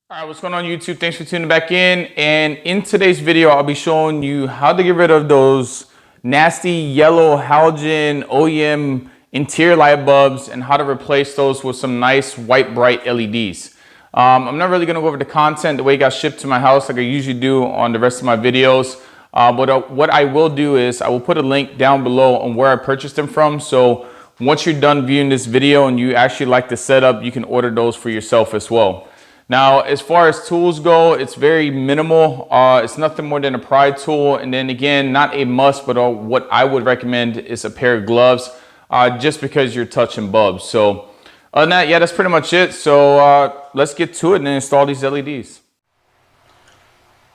All right, what's going on YouTube? Thanks for tuning back in. And in today's video, I'll be showing you how to get rid of those nasty yellow halogen OEM interior light bulbs and how to replace those with some nice white bright LEDs. I'm not really going to go over the content the way it got shipped to my house like I usually do on the rest of my videos. But what I will do is I will put a link down below on where I purchased them from. So once you're done viewing this video and you actually like the setup, you can order those for yourself as well. Now, as far as tools go, it's very minimal. It's nothing more than a pry tool. And then again, not a must, but what I would recommend is a pair of gloves just because you're touching bulbs. So other than that, yeah, that's pretty much it. So let's get to it and install these LEDs.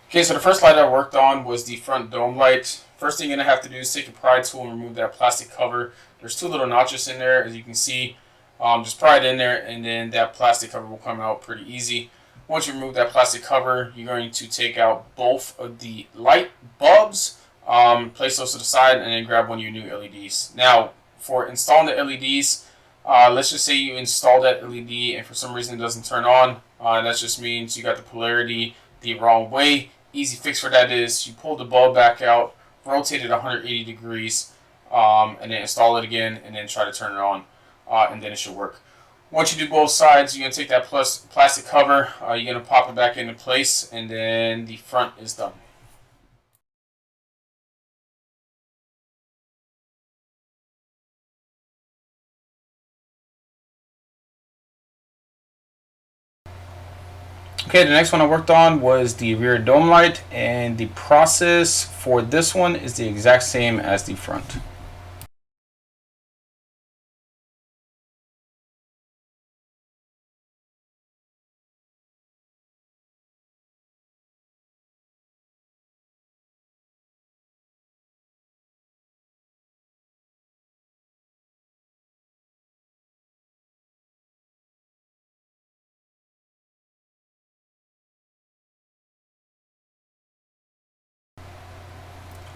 Okay, so the first light I worked on was the front dome light. First thing you're going to have to do is take a pry tool and remove that plastic cover. There's two little notches in there, as you can see. Just pry it in there, and then that plastic cover will come out pretty easy. Once you remove that plastic cover, you're going to take out both of the light bulbs, place those to the side, and then grab one of your new LEDs. Now, for installing the LEDs, let's just say you install that LED and for some reason it doesn't turn on. That just means you got the polarity the wrong way. Easy fix for that is you pull the bulb back out, rotate it 180 degrees, and then install it again, and then try to turn it on. And then it should work. Once you do both sides, you're going to take that plastic cover, you're going to pop it back into place, and then the front is done. Okay, the next one I worked on was the rear dome light, and the process for this one is the exact same as the front.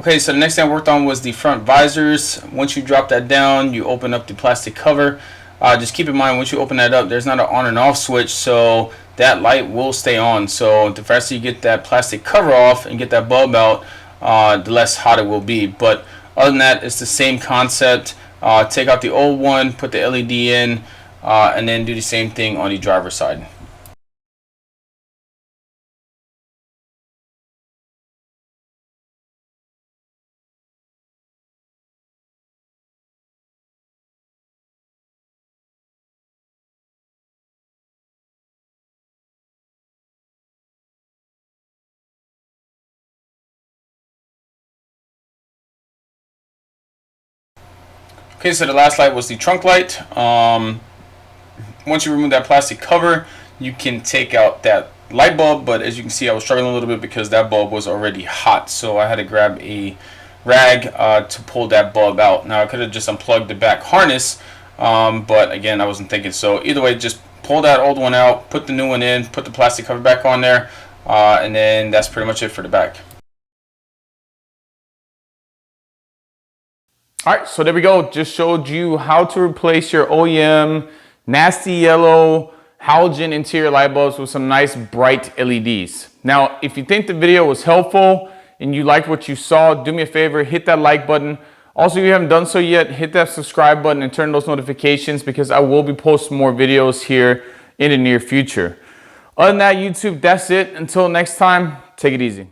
Okay, so the next thing I worked on was the front visors. Once you drop that down, you open up the plastic cover. Just keep in mind, once you open that up, there's not an on and off switch, so that light will stay on. So the faster you get that plastic cover off and get that bulb out, the less hot it will be. But other than that, it's the same concept. Take out the old one, put the LED in, and then do the same thing on the driver's side. Okay, so the last light was the trunk light. Once you remove that plastic cover, you can take out that light bulb, but as you can see, I was struggling a little bit because that bulb was already hot, so I had to grab a rag to pull that bulb out. Now I could have just unplugged the back harness, but again, I wasn't thinking. So either way, just pull that old one out, put the new one in, put the plastic cover back on there, and then that's pretty much it for the back. All right, so there we go. Just showed you how to replace your OEM nasty yellow halogen interior light bulbs with some nice bright LEDs. Now, if you think the video was helpful and you liked what you saw, do me a favor, hit that like button. Also, if you haven't done so yet, hit that subscribe button and turn those notifications because I will be posting more videos here in the near future. Other than that, YouTube, that's it. Until next time, take it easy.